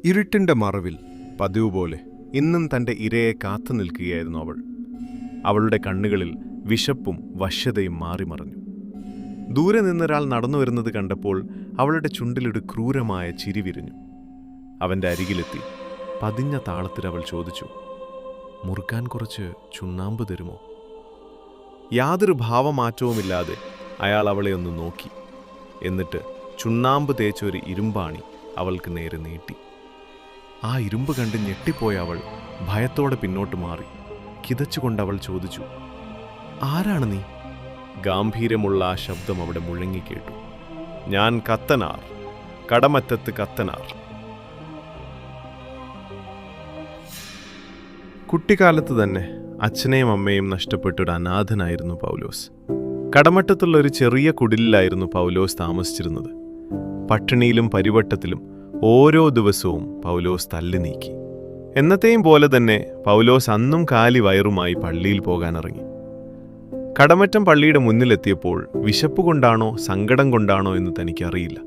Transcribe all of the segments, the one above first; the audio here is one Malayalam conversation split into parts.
ഇരുട്ടിന്റെ മറവിൽ പതിവ് പോലെ ഇന്നും തന്റെ ഇരയെ കാത്തു നിൽക്കുകയായിരുന്നു അവൾ. അവളുടെ കണ്ണുകളിൽ വിശപ്പും വശ്യതയും മാറിമറഞ്ഞു. ദൂരെ നിന്നൊരാൾ നടന്നു വരുന്നത് കണ്ടപ്പോൾ അവളുടെ ചുണ്ടിലൊരു ക്രൂരമായ ചിരി വിരിഞ്ഞു. അവന്റെ അരികിലെത്തി പതിഞ്ഞ താളത്തിൽ അവൾ ചോദിച്ചു, മുറുക്കാൻ കുറച്ച് ചുണ്ണാമ്പ് തരുമോ? യാതൊരു ഭാവമാറ്റവുമില്ലാതെ അയാൾ അവളെ ഒന്ന് നോക്കി. എന്നിട്ട് ചുണ്ണാമ്പ് തേച്ചൊരു ഇരുമ്പാണി അവൾക്ക് നേരെ നീട്ടി. ആ ഇരുമ്പ് കണ്ട് ഞെട്ടിപ്പോയ അവൾ ഭയത്തോടെ പിന്നോട്ട് മാറി. കിതച്ചുകൊണ്ട് അവൾ ചോദിച്ചു, ആരാണ് നീ? ഗാംഭീര്യമുള്ള ആ ശബ്ദം അവിടെ മുഴങ്ങിക്കേട്ടു. ഞാൻ കത്തനാർ, കടമറ്റത്ത് കത്തനാർ. കുട്ടിക്കാലത്ത് തന്നെ അച്ഛനെയും അമ്മയും നഷ്ടപ്പെട്ടൊരു അനാഥനായിരുന്നു പൗലോസ്. കടമറ്റത്തുള്ള ഒരു ചെറിയ കുടിലായിരുന്നു പൗലോസ് താമസിച്ചിരുന്നത്. പട്ടിണിയിലും പരിവട്ടത്തിലും ഓരോ ദിവസവും പൗലോസ് തല്ലി നീക്കി. എന്നത്തെയും പോലെ തന്നെ പൗലോസ് അന്നും കാലി വയറുമായി പള്ളിയിൽ പോകാനിറങ്ങി. കടമറ്റം പള്ളിയുടെ മുന്നിലെത്തിയപ്പോൾ വിശപ്പ് കൊണ്ടാണോ സങ്കടം കൊണ്ടാണോ എന്ന് തനിക്കറിയില്ല.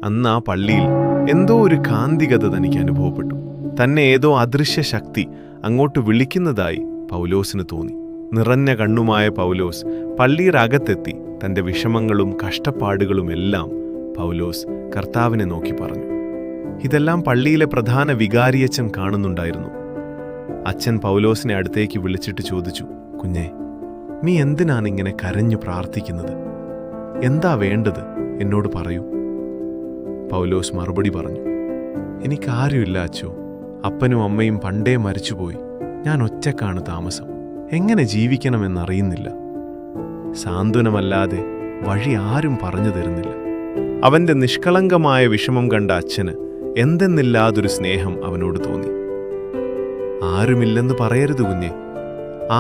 അന്ന് ആ പള്ളിയിൽ എന്തോ ഒരു കാന്തികത തനിക്ക് അനുഭവപ്പെട്ടു. തന്നെ ഏതോ അദൃശ്യ ശക്തി അങ്ങോട്ട് വിളിക്കുന്നതായി പൗലോസിന് തോന്നി. നിറഞ്ഞ കണ്ണുമായ പൗലോസ് പള്ളിയിലകത്തെത്തി തൻ്റെ വിഷമങ്ങളും കഷ്ടപ്പാടുകളുമെല്ലാം പൗലോസ് കർത്താവിനെ നോക്കി പറഞ്ഞു. ഇതെല്ലാം പള്ളിയിലെ പ്രധാന വികാരിയച്ഛൻ കാണുന്നുണ്ടായിരുന്നു. അച്ഛൻ പൗലോസിനെ അടുത്തേക്ക് വിളിച്ചിട്ട് ചോദിച്ചു, കുഞ്ഞേ, നീ എന്തിനാണ് ഇങ്ങനെ കരഞ്ഞു പ്രാർത്ഥിക്കുന്നത്? എന്താ വേണ്ടത്? എന്നോട് പറയൂ. പൗലോസ് മറുപടി പറഞ്ഞു, എനിക്കാരുമില്ല അച്ചോ. അപ്പനും അമ്മയും പണ്ടേ മരിച്ചുപോയി. ഞാൻ ഒറ്റക്കാണ് താമസം. എങ്ങനെ ജീവിക്കണമെന്നറിയുന്നില്ല. സാന്ത്വനമല്ലാതെ വഴി ആരും പറഞ്ഞു തരുന്നില്ല. അവന്റെ നിഷ്കളങ്കമായ വിഷമം കണ്ട അച്ഛന് എന്തെന്നില്ലാതൊരു സ്നേഹം അവനോട് തോന്നി. ആരുമില്ലെന്ന് പറയരുത് കുഞ്ഞെ.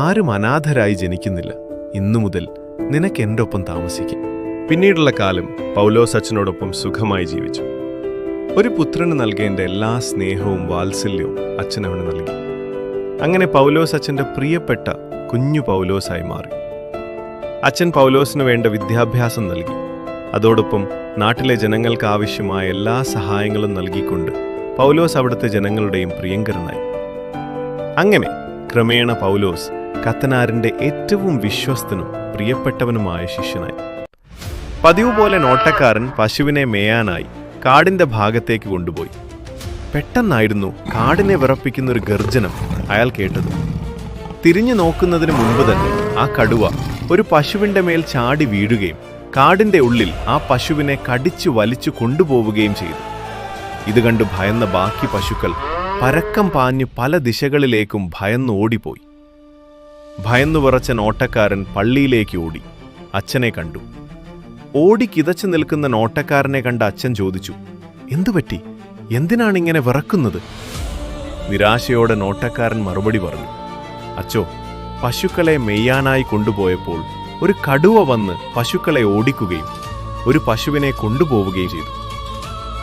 ആരും അനാഥരായി ജനിക്കുന്നില്ല. ഇന്നു മുതൽ നിനക്ക് എൻ്റെ ഒപ്പം താമസിക്കും. പിന്നീടുള്ള കാലം പൗലോസ് അച്ഛനോടൊപ്പം സുഖമായി ജീവിച്ചു. ഒരു പുത്രന് നൽകേണ്ട എല്ലാ സ്നേഹവും വാത്സല്യവും അച്ഛൻ അവന് നൽകി. അങ്ങനെ പൗലോസ് അച്ഛൻ്റെ പ്രിയപ്പെട്ട കുഞ്ഞു പൗലോസായി മാറി. അച്ഛൻ പൗലോസിന് വേണ്ട വിദ്യാഭ്യാസം നൽകി. അതോടൊപ്പം നാട്ടിലെ ജനങ്ങൾക്ക് ആവശ്യമായ എല്ലാ സഹായങ്ങളും നൽകിക്കൊണ്ട് പൗലോസ് അവിടുത്തെ ജനങ്ങളുടെയും പ്രിയങ്കരനായി. അങ്ങനെ ക്രമേണ പൗലോസ് കത്തനാരിൻ്റെ ഏറ്റവും വിശ്വസ്തനും പ്രിയപ്പെട്ടവനുമായ ശിഷ്യനായി. പതിവ് പോലെ നോട്ടക്കാരൻ പശുവിനെ മേയാനായി കാടിന്റെ ഭാഗത്തേക്ക് കൊണ്ടുപോയി. പെട്ടെന്നായിരുന്നു കാടിനെ വിറപ്പിക്കുന്നൊരു ഗർജനം അയാൾ കേട്ടത്. തിരിഞ്ഞു നോക്കുന്നതിന് മുൻപ് തന്നെ ആ കടുവ ഒരു പശുവിന്റെ മേൽ ചാടി വീഴുകയും കാടിന്റെ ഉള്ളിൽ ആ പശുവിനെ കടിച്ചു വലിച്ചു കൊണ്ടുപോവുകയും ചെയ്തു. ഇത് കണ്ട് ഭയന്ന ബാക്കി പശുക്കൾ പരക്കം പാഞ്ഞു പല ദിശകളിലേക്കും ഭയന്ന് ഓടിപ്പോയി. ഭയന്നു വിറച്ച നോട്ടക്കാരൻ പള്ളിയിലേക്ക് ഓടി അച്ഛനെ കണ്ടു. ഓടി കിതച്ചു നിൽക്കുന്ന നോട്ടക്കാരനെ കണ്ട അച്ഛൻ ചോദിച്ചു, എന്തുപറ്റി? എന്തിനാണിങ്ങനെ വിറക്കുന്നത്? നിരാശയോടെ നോട്ടക്കാരൻ മറുപടി പറഞ്ഞു, അച്ചോ, പശുക്കളെ മെയ്യാനായി കൊണ്ടുപോയപ്പോൾ ഒരു കടുവ വന്ന് പശുക്കളെ ഓടിക്കുകയും ഒരു പശുവിനെ കൊണ്ടുപോവുകയും ചെയ്തു.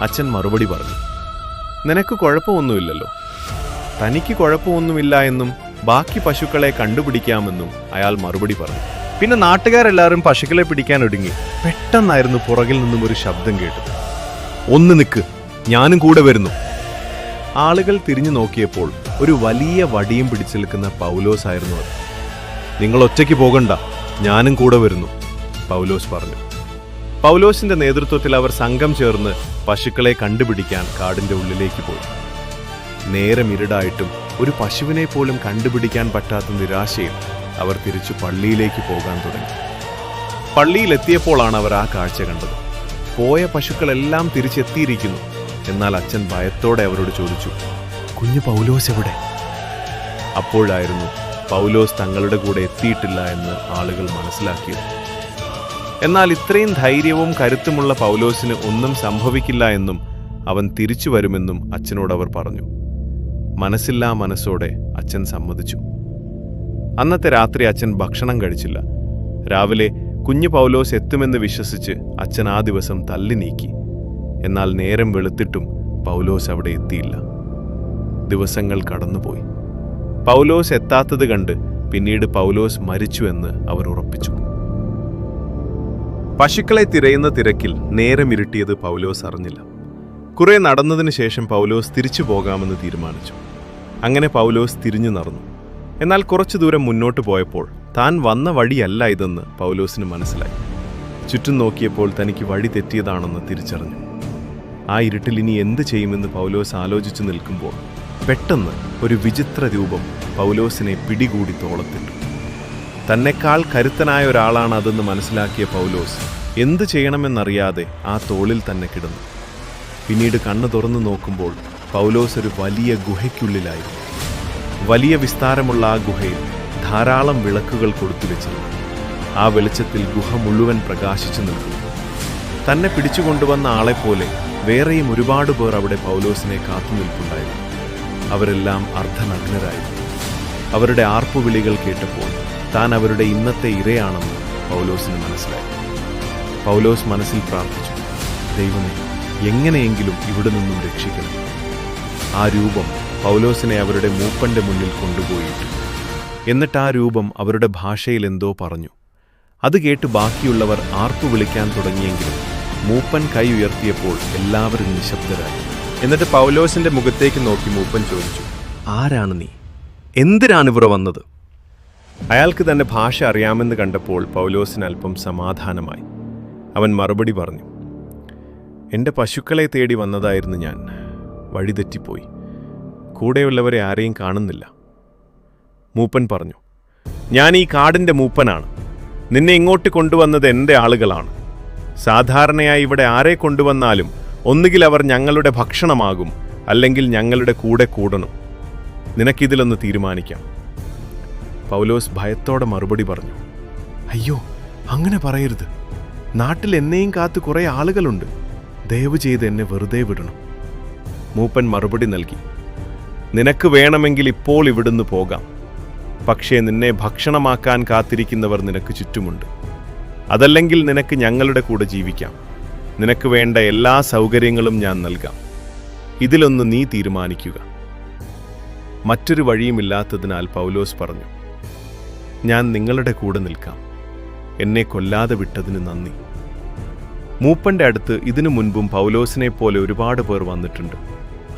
അച്ഛൻ മറുപടി പറഞ്ഞു, നിനക്ക് കുഴപ്പമൊന്നുമില്ലല്ലോ. തനിക്ക് കുഴപ്പമൊന്നുമില്ല എന്നും ബാക്കി പശുക്കളെ കണ്ടുപിടിക്കാമെന്നും അയാൾ മറുപടി പറഞ്ഞു. പിന്നെ നാട്ടുകാരെല്ലാവരും പശുക്കളെ പിടിക്കാൻ ഒരുങ്ങി. പെട്ടെന്നായിരുന്നു പുറകിൽ നിന്നും ഒരു ശബ്ദം കേട്ടത്, ഒന്ന് നിൽക്ക്, ഞാനും കൂടെ വരുന്നു. ആളുകൾ തിരിഞ്ഞു നോക്കിയപ്പോൾ ഒരു വലിയ വടിയും പിടിച്ചു നിൽക്കുന്ന പൗലോസ് ആയിരുന്നു അത്. നിങ്ങൾ ഒറ്റയ്ക്ക് പോകണ്ട, ഞാനും കൂടെ വരുന്നു, പൗലോസ് പറഞ്ഞു. പൗലോസിന്റെ നേതൃത്വത്തിൽ അവർ സംഘം ചേർന്ന് പശുക്കളെ കണ്ടുപിടിക്കാൻ കാടിന്റെ ഉള്ളിലേക്ക് പോയി. നേരം ഇരുടായിട്ടും ഒരു പശുവിനെ പോലും കണ്ടുപിടിക്കാൻ പറ്റാത്ത നിരാശയിൽ അവർ തിരിച്ചു പള്ളിയിലേക്ക് പോകാൻ തുടങ്ങി. പള്ളിയിലെത്തിയപ്പോഴാണ് അവർ ആ കാഴ്ച കണ്ടത്. പോയ പശുക്കളെല്ലാം തിരിച്ചെത്തിയിരിക്കുന്നു. എന്നാൽ അച്ഛൻ ഭയത്തോടെ അവരോട് ചോദിച്ചു, കുഞ്ഞു പൗലോസ് എവിടെ? അപ്പോഴായിരുന്നു പൗലോസ് തങ്ങളുടെ കൂടെ എത്തിയിട്ടില്ല എന്ന് ആളുകൾ മനസ്സിലാക്കിയത്. എന്നാൽ ഇത്രയും ധൈര്യവും കരുത്തുമുള്ള പൗലോസിന് ഒന്നും സംഭവിക്കില്ല എന്നും അവൻ തിരിച്ചു വരുമെന്നും അച്ഛനോട് അവർ പറഞ്ഞു. മനസ്സില്ലാ മനസ്സോടെ അച്ഛൻ സമ്മതിച്ചു. അന്നത്തെ രാത്രി അച്ഛൻ ഭക്ഷണം കഴിച്ചില്ല. രാവിലെ കുഞ്ഞു പൗലോസ് എത്തുമെന്ന് വിശ്വസിച്ച് അച്ഛൻ ആ ദിവസം തല്ലി നീക്കി. എന്നാൽ നേരം വെളുത്തിട്ടും പൗലോസ് അവിടെ എത്തിയില്ല. ദിവസങ്ങൾ കടന്നുപോയി. പൗലോസ് എത്താത്തത് കണ്ട് പിന്നീട് പൗലോസ് മരിച്ചു എന്ന് അവർ ഉറപ്പിച്ചു. പശുക്കളെ തിരയുന്ന തിരക്കിൽ നേരം ഇരുട്ടിയത് പൗലോസ് അറിഞ്ഞില്ല. കുറെ നടന്നതിന് ശേഷം പൗലോസ് തിരിച്ചു പോകാമെന്ന് തീരുമാനിച്ചു. അങ്ങനെ പൗലോസ് തിരിഞ്ഞു നടന്നു. എന്നാൽ കുറച്ചു ദൂരം മുന്നോട്ട് പോയപ്പോൾ താൻ വന്ന വഴിയല്ല ഇതെന്ന് പൗലോസിന് മനസ്സിലായി. ചുറ്റും നോക്കിയപ്പോൾ തനിക്ക് വഴി തെറ്റിയതാണെന്ന് തിരിച്ചറിഞ്ഞു. ആ ഇരുട്ടിൽ ഇനി എന്ത് ചെയ്യുമെന്ന് പൗലോസ് ആലോചിച്ചു നിൽക്കുമ്പോൾ പെട്ടെന്ന് ഒരു വിചിത്ര രൂപം പൗലോസിനെ പിടികൂടി തോളത്തിട്ടു. തന്നെക്കാൾ കരുത്തനായ ഒരാളാണ് അതെന്ന് മനസ്സിലാക്കിയ പൗലോസ് എന്ത് ചെയ്യണമെന്നറിയാതെ ആ തോളിൽ തന്നെ കിടന്നു. പിന്നീട് കണ്ണു തുറന്നു നോക്കുമ്പോൾ പൗലോസ് ഒരു വലിയ ഗുഹയ്ക്കുള്ളിലായിരുന്നു. വലിയ വിസ്താരമുള്ള ആ ഗുഹയിൽ ധാരാളം വിളക്കുകൾ കൊടുത്തുവെച്ചിരുന്നു. ആ വെളിച്ചത്തിൽ ഗുഹ മുഴുവൻ പ്രകാശിച്ചു നിൽക്കുന്നു. തന്നെ പിടിച്ചുകൊണ്ടുവന്ന ആളെപ്പോലെ വേറെയും ഒരുപാട് പേർ അവിടെ പൗലോസിനെ കാത്തുനിൽപ്പുണ്ടായിരുന്നു. അവരെല്ലാം അർദ്ധനഗ്നരായിരുന്നു. അവരുടെ ആർപ്പുവിളികൾ കേട്ടപ്പോൾ താൻ അവരുടെ ഇന്നത്തെ ഇരയാണെന്ന് പൗലോസിന് മനസ്സിലായി. പൗലോസ് മനസ്സിൽ പ്രാർത്ഥിച്ചു, ദൈവമേ, എങ്ങനെയെങ്കിലും ഇവിടെ നിന്നും രക്ഷിക്കണം. ആ രൂപം പൗലോസിനെ അവരുടെ മൂപ്പന്റെ മുന്നിൽ കൊണ്ടുപോയിട്ടു. എന്നിട്ട് ആ രൂപം അവരുടെ ഭാഷയിൽ എന്തോ പറഞ്ഞു. അത് കേട്ട് ബാക്കിയുള്ളവർ ആർപ്പു വിളിക്കാൻ തുടങ്ങിയെങ്കിലും മൂപ്പൻ കൈ ഉയർത്തിയപ്പോൾ എല്ലാവരും നിശബ്ദരായി. എന്നിട്ട് പൗലോസിന്റെ മുഖത്തേക്ക് നോക്കി മൂപ്പൻ ചോദിച്ചു, ആരാണ് നീ? എന്തിനാണിവിടെ വന്നത്? അയാൾക്ക് തന്നെ ഭാഷ അറിയാമെന്ന് കണ്ടപ്പോൾ പൗലോസിന് അല്പം സമാധാനമായി. അവൻ മറുപടി പറഞ്ഞു, എൻ്റെ പശുക്കളെ തേടി വന്നതായിരുന്നു ഞാൻ. വഴിതെറ്റിപ്പോയി. കൂടെയുള്ളവരെ ആരെയും കാണുന്നില്ല. മൂപ്പൻ പറഞ്ഞു, ഞാൻ ഈ കാടിൻ്റെ മൂപ്പനാണ്. നിന്നെ ഇങ്ങോട്ട് കൊണ്ടുവന്നത് എൻ്റെ ആളുകളാണ്. സാധാരണയായി ഇവിടെ ആരെ കൊണ്ടുവന്നാലും ഒന്നുകിൽ അവർ ഞങ്ങളുടെ ഭക്ഷണമാകും, അല്ലെങ്കിൽ ഞങ്ങളുടെ കൂടെ കൂടണം. നിനക്കിതിലൊന്ന് തീരുമാനിക്കാം. പൗലോസ് ഭയത്തോടെ മറുപടി പറഞ്ഞു, അയ്യോ, അങ്ങനെ പറയരുത്. നാട്ടിൽ എന്നെയും കാത്ത് കുറേ ആളുകളുണ്ട്. ദയവ് ചെയ്ത് എന്നെ വെറുതെ വിടണം. മൂപ്പൻ മറുപടി നൽകി, നിനക്ക് വേണമെങ്കിൽ ഇപ്പോൾ ഇവിടുന്ന് പോകാം. പക്ഷേ നിന്നെ ഭക്ഷണമാക്കാൻ കാത്തിരിക്കുന്നവർ നിനക്ക് ചുറ്റുമുണ്ട്. അതല്ലെങ്കിൽ നിനക്ക് ഞങ്ങളുടെ കൂടെ ജീവിക്കാം. നിനക്ക് വേണ്ട എല്ലാ സൗകര്യങ്ങളും ഞാൻ നൽകാം. ഇതിലൊന്ന് നീ തീരുമാനിക്കുക. മറ്റൊരു വഴിയുമില്ലാത്തതിനാൽ പൗലോസ് പറഞ്ഞു, ഞാൻ നിങ്ങളുടെ കൂടെ നിൽക്കാം. എന്നെ കൊല്ലാതെ വിട്ടതിന് നന്ദി. മൂപ്പന്റെ അടുത്ത് ഇതിനു മുൻപും പൗലോസിനെ പോലെ ഒരുപാട് പേർ വന്നിട്ടുണ്ട്.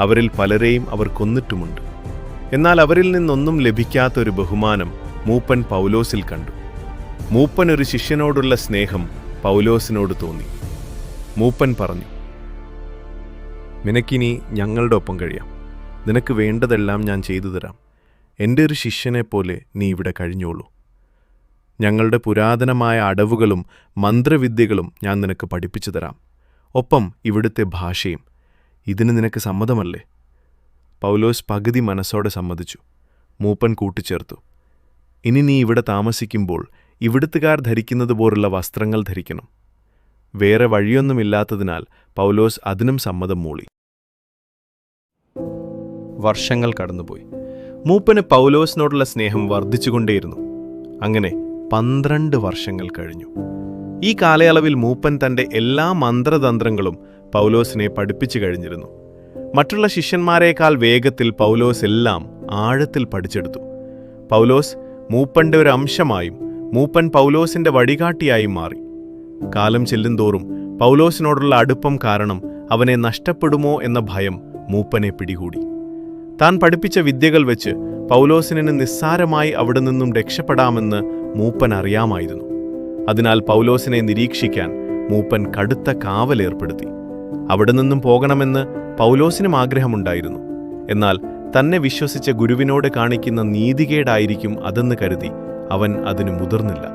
അവരിൽ പലരെയും അവർ കൊന്നിട്ടുമുണ്ട്. എന്നാൽ അവരിൽ നിന്നൊന്നും ലഭിക്കാത്ത ഒരു ബഹുമാനം മൂപ്പൻ പൗലോസിൽ കണ്ടു. മൂപ്പൻ ഒരു ശിഷ്യനോടുള്ള സ്നേഹം പൗലോസിനോട് തോന്നി. മൂപ്പൻ പറഞ്ഞു, നിനക്കിനി ഞങ്ങളുടെ ഒപ്പം കഴിയാം. നിനക്ക് വേണ്ടതെല്ലാം ഞാൻ ചെയ്തു തരാം. എൻ്റെ ഒരു ശിഷ്യനെ പോലെ നീ ഇവിടെ കഴിഞ്ഞോളൂ. ഞങ്ങളുടെ പുരാതനമായ അടവുകളും മന്ത്രവിദ്യകളും ഞാൻ നിനക്ക് പഠിപ്പിച്ചു തരാം. ഒപ്പം ഇവിടുത്തെ ഭാഷയും. ഇതിന് നിനക്ക് സമ്മതമല്ലേ? പൗലോസ് പകുതി മനസ്സോടെ സമ്മതിച്ചു. മൂപ്പൻ കൂട്ടിച്ചേർത്തു, ഇനി നീ ഇവിടെ താമസിക്കുമ്പോൾ ഇവിടുത്തുകാർ ധരിക്കുന്നത് പോലുള്ള വസ്ത്രങ്ങൾ ധരിക്കണം. വേറെ വഴിയൊന്നുമില്ലാത്തതിനാൽ പൗലോസ് അതിനും സമ്മതം മൂളി. വർഷങ്ങൾ കടന്നുപോയി. മൂപ്പന് പൗലോസിനോടുള്ള സ്നേഹം വർദ്ധിച്ചുകൊണ്ടേയിരുന്നു. അങ്ങനെ 12 വർഷങ്ങൾ കഴിഞ്ഞു. ഈ കാലയളവിൽ മൂപ്പൻ തൻ്റെ എല്ലാ മന്ത്രതന്ത്രങ്ങളും പൗലോസിനെ പഠിപ്പിച്ചു കഴിഞ്ഞിരുന്നു. മറ്റുള്ള ശിഷ്യന്മാരെക്കാൾ വേഗത്തിൽ പൗലോസ് എല്ലാം ആഴത്തിൽ പഠിച്ചെടുത്തു. പൗലോസ് മൂപ്പന്റെ ഒരു അംശമായും മൂപ്പൻ പൗലോസിന്റെ വഴികാട്ടിയായും മാറി. കാലം ചെല്ലുന്തോറും പൗലോസിനോടുള്ള അടുപ്പം കാരണം അവനെ നഷ്ടപ്പെടുമോ എന്ന ഭയം മൂപ്പനെ പിടികൂടി. താൻ പഠിപ്പിച്ച വിദ്യകൾ വെച്ച് പൗലോസിന് നിസ്സാരമായി അവിടെ നിന്നും രക്ഷപ്പെടാമെന്ന് മൂപ്പൻ അറിയാമായിരുന്നു. അതിനാൽ പൗലോസിനെ നിരീക്ഷിക്കാൻ മൂപ്പൻ കടുത്ത കാവലേർപ്പെടുത്തി. അവിടെ നിന്നും പോകണമെന്ന് പൗലോസിനും ആഗ്രഹമുണ്ടായിരുന്നു. എന്നാൽ തന്നെ വിശ്വസിച്ച ഗുരുവിനോട് കാണിക്കുന്ന നീതികേടായിരിക്കും അതെന്ന് കരുതി അവൻ അതിന് മുതിർന്നില്ല.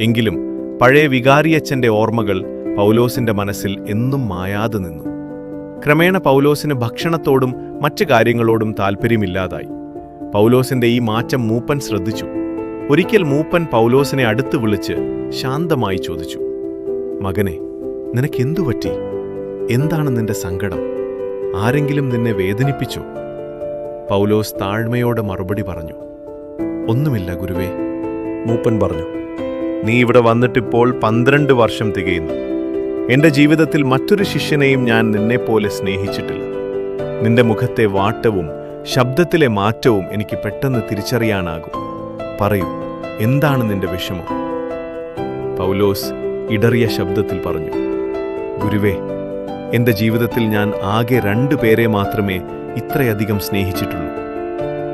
എങ്കിലും പഴയ വികാരിയച്ഛൻ്റെ ഓർമ്മകൾ പൗലോസിന്റെ മനസ്സിൽ എന്നും മായാതെ നിന്നു. ക്രമേണ പൗലോസിന് ഭക്ഷണത്തോടും മറ്റു കാര്യങ്ങളോടും താൽപ്പര്യമില്ലാതായി. പൗലോസിന്റെ ഈ മാറ്റം മൂപ്പൻ ശ്രദ്ധിച്ചു. ഒരിക്കൽ മൂപ്പൻ പൗലോസിനെ അടുത്ത് വിളിച്ച് ശാന്തമായി ചോദിച്ചു, മകനെ, നിനക്കെന്തു പറ്റി? എന്താണ് നിന്റെ സങ്കടം? ആരെങ്കിലും നിന്നെ വേദനിപ്പിച്ചോ? പൗലോസ് താഴ്മയോടെ മറുപടി പറഞ്ഞു, ഒന്നുമില്ല ഗുരുവേ. മൂപ്പൻ പറഞ്ഞു, നീ ഇവിടെ വന്നിട്ടിപ്പോൾ 12 വർഷം തികയുന്നു. എന്റെ ജീവിതത്തിൽ മറ്റൊരു ശിഷ്യനെയും ഞാൻ നിന്നെപ്പോലെ സ്നേഹിച്ചിട്ടില്ല. നിന്റെ മുഖത്തെ വാട്ടവും ശബ്ദത്തിലെ മാറ്റവും എനിക്ക് പെട്ടെന്ന് തിരിച്ചറിയാനാകും. പറയൂ, എന്താണ് നിന്റെ വിഷമം? പൗലോസ് ഇടറിയ ശബ്ദത്തിൽ പറഞ്ഞു, ഗുരുവേ, എൻ്റെ ജീവിതത്തിൽ ഞാൻ ആകെ 2 പേരെ മാത്രമേ ഇത്രയധികം സ്നേഹിച്ചിട്ടുള്ളൂ.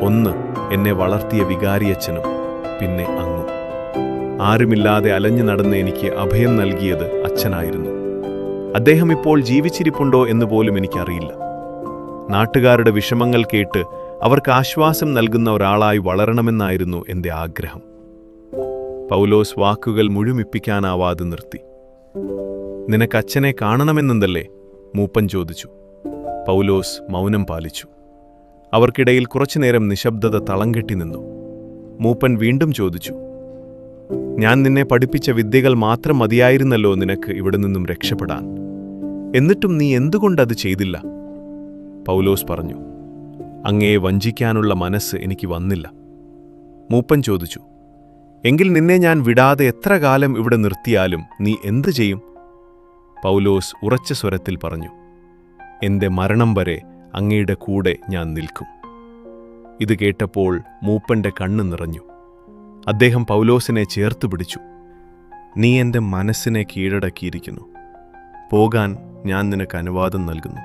ഒന്ന് എന്നെ വളർത്തിയ വികാരിയച്ഛനും, പിന്നെ അങ്ങും. ആരുമില്ലാതെ അലഞ്ഞു നടന്ന് എനിക്ക് അഭയം നൽകിയത് അച്ഛനായിരുന്നു. അദ്ദേഹം ഇപ്പോൾ ജീവിച്ചിരിപ്പുണ്ടോ എന്ന് പോലും എനിക്കറിയില്ല. നാട്ടുകാരുടെ വിഷമങ്ങൾ കേട്ട് അവർക്ക് ആശ്വാസം നൽകുന്ന ഒരാളായി വളരണമെന്നായിരുന്നു എൻ്റെ ആഗ്രഹം. പൗലോസ് വാക്കുകൾ മുഴുമിപ്പിക്കാനാവാതെ നിർത്തി. നിനക്ക് അച്ഛനെ കാണണമെന്നല്ലേ? മൂപ്പൻ ചോദിച്ചു. പൗലോസ് മൗനം പാലിച്ചു. അവർക്കിടയിൽ കുറച്ചുനേരം നിശബ്ദത തളം കെട്ടി നിന്നു. മൂപ്പൻ വീണ്ടും ചോദിച്ചു, ഞാൻ നിന്നെ പഠിപ്പിച്ച വിദ്യകൾ മാത്രം മതിയായിരുന്നല്ലോ നിനക്ക് ഇവിടെ നിന്നും രക്ഷപ്പെടാൻ. എന്നിട്ടും നീ എന്തുകൊണ്ടത് ചെയ്തില്ല? പൗലോസ് പറഞ്ഞു, അങ്ങയെ വഞ്ചിക്കാനുള്ള മനസ്സ് എനിക്ക് വന്നില്ല. മൂപ്പൻ ചോദിച്ചു, എങ്കിൽ നിന്നെ ഞാൻ വിടാതെ എത്ര കാലം ഇവിടെ നിർത്തിയാലും നീ എന്തു ചെയ്യും? പൗലോസ് ഉറച്ച സ്വരത്തിൽ പറഞ്ഞു, എൻ്റെ മരണം വരെ അങ്ങയുടെ കൂടെ ഞാൻ നിൽക്കും. ഇത് കേട്ടപ്പോൾ മൂപ്പന്റെ കണ്ണ് നിറഞ്ഞു. അദ്ദേഹം പൗലോസിനെ ചേർത്തു പിടിച്ചു. നീ എൻ്റെ മനസ്സിനെ കീഴടക്കിയിരിക്കുന്നു. പോകാൻ ഞാൻ നിനക്ക് അനുവാദം നൽകുന്നു.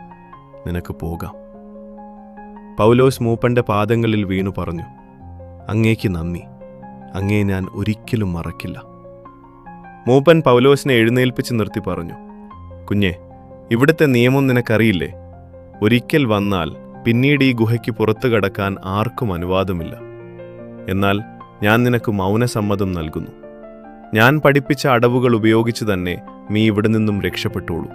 നിനക്ക് പോകാം. പൗലോസ് മൂപ്പന്റെ പാദങ്ങളിൽ വീണു പറഞ്ഞു, അങ്ങേക്ക് നന്ദി. അങ്ങേ ഞാൻ ഒരിക്കലും മറക്കില്ല. മൂപ്പൻ പൗലോസിനെ എഴുന്നേൽപ്പിച്ച് നിർത്തി പറഞ്ഞു, കുഞ്ഞെ, ഇവിടുത്തെ നിയമം നിനക്കറിയില്ലേ? ഒരിക്കൽ വന്നാൽ പിന്നീട് ഈ ഗുഹയ്ക്ക് പുറത്തു കടക്കാൻ ആർക്കും അനുവാദമില്ല. എന്നാൽ ഞാൻ നിനക്ക് മൗനസമ്മതം നൽകുന്നു. ഞാൻ പഠിപ്പിച്ച അടവുകൾ ഉപയോഗിച്ച് തന്നെ നീ ഇവിടെ നിന്നും രക്ഷപ്പെട്ടോളൂ.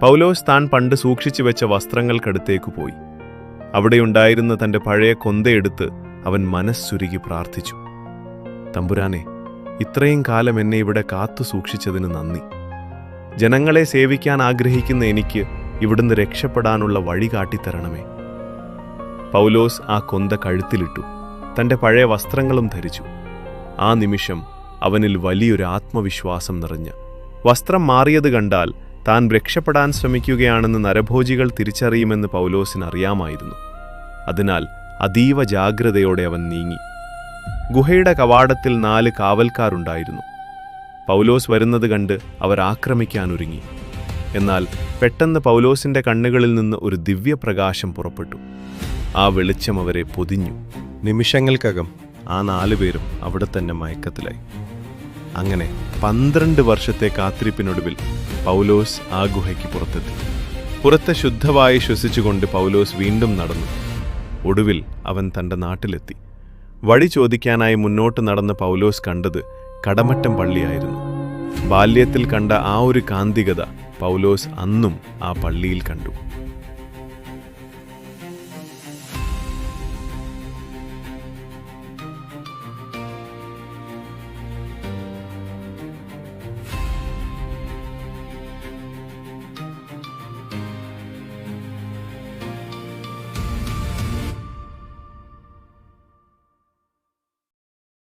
പൗലോസ് താൻ പണ്ട് സൂക്ഷിച്ചു വെച്ച വസ്ത്രങ്ങൾക്കടുത്തേക്ക് പോയി. അവിടെയുണ്ടായിരുന്ന തൻ്റെ പഴയ കൊന്തയെടുത്ത് അവൻ മനസ്സുരുകി പ്രാർത്ഥിച്ചു. തമ്പുരാനെ, ഇത്രയും കാലം എന്നെ ഇവിടെ കാത്തു സൂക്ഷിച്ചതിന് നന്ദി. ജനങ്ങളെ സേവിക്കാൻ ആഗ്രഹിക്കുന്ന എനിക്ക് ഇവിടുന്ന് രക്ഷപ്പെടാനുള്ള വഴി കാട്ടിത്തരണമേ. പൗലോസ് ആ കൊന്ത കഴുത്തിലിട്ടു. തൻ്റെ പഴയ വസ്ത്രങ്ങളും ധരിച്ചു. ആ നിമിഷം അവനിൽ വലിയൊരു ആത്മവിശ്വാസം നിറഞ്ഞ. വസ്ത്രം മാറിയത് കണ്ടാൽ താൻ രക്ഷപ്പെടാൻ ശ്രമിക്കുകയാണെന്ന് നരഭോജികൾ തിരിച്ചറിയുമെന്ന് പൗലോസിന് അറിയാമായിരുന്നു. അതിനാൽ അതീവ ജാഗ്രതയോടെ അവൻ നീങ്ങി. ഗുഹയുടെ കവാടത്തിൽ 4 കാവൽക്കാരുണ്ടായിരുന്നു. പൗലോസ് വരുന്നത് കണ്ട് അവർ ആക്രമിക്കാനൊരുങ്ങി. എന്നാൽ പെട്ടെന്ന് പൗലോസിന്റെ കണ്ണുകളിൽ നിന്ന് ഒരു ദിവ്യപ്രകാശം പുറപ്പെട്ടു. ആ വെളിച്ചം അവരെ പൊതിഞ്ഞു. നിമിഷങ്ങൾക്കകം ആ 4 പേരും അവിടെ തന്നെ മയക്കത്തിലായി. അങ്ങനെ 12 വർഷത്തെ കാത്തിരിപ്പിനൊടുവിൽ പൗലോസ് ആ ഗുഹയ്ക്ക് പുറത്തെത്തി. പുറത്ത് ശുദ്ധവായു ശ്വസിച്ചുകൊണ്ട് പൗലോസ് വീണ്ടും നടന്നു. ഒടുവിൽ അവൻ തൻ്റെ നാട്ടിലെത്തി. വഴി ചോദിക്കാനായി മുന്നോട്ട് നടന്ന പൗലോസ് കണ്ടത് കടമറ്റം പള്ളിയായിരുന്നു. ബാല്യത്തിൽ കണ്ട ആ ഒരു കാന്തികത പൗലോസ് അന്നും ആ പള്ളിയിൽ കണ്ടു.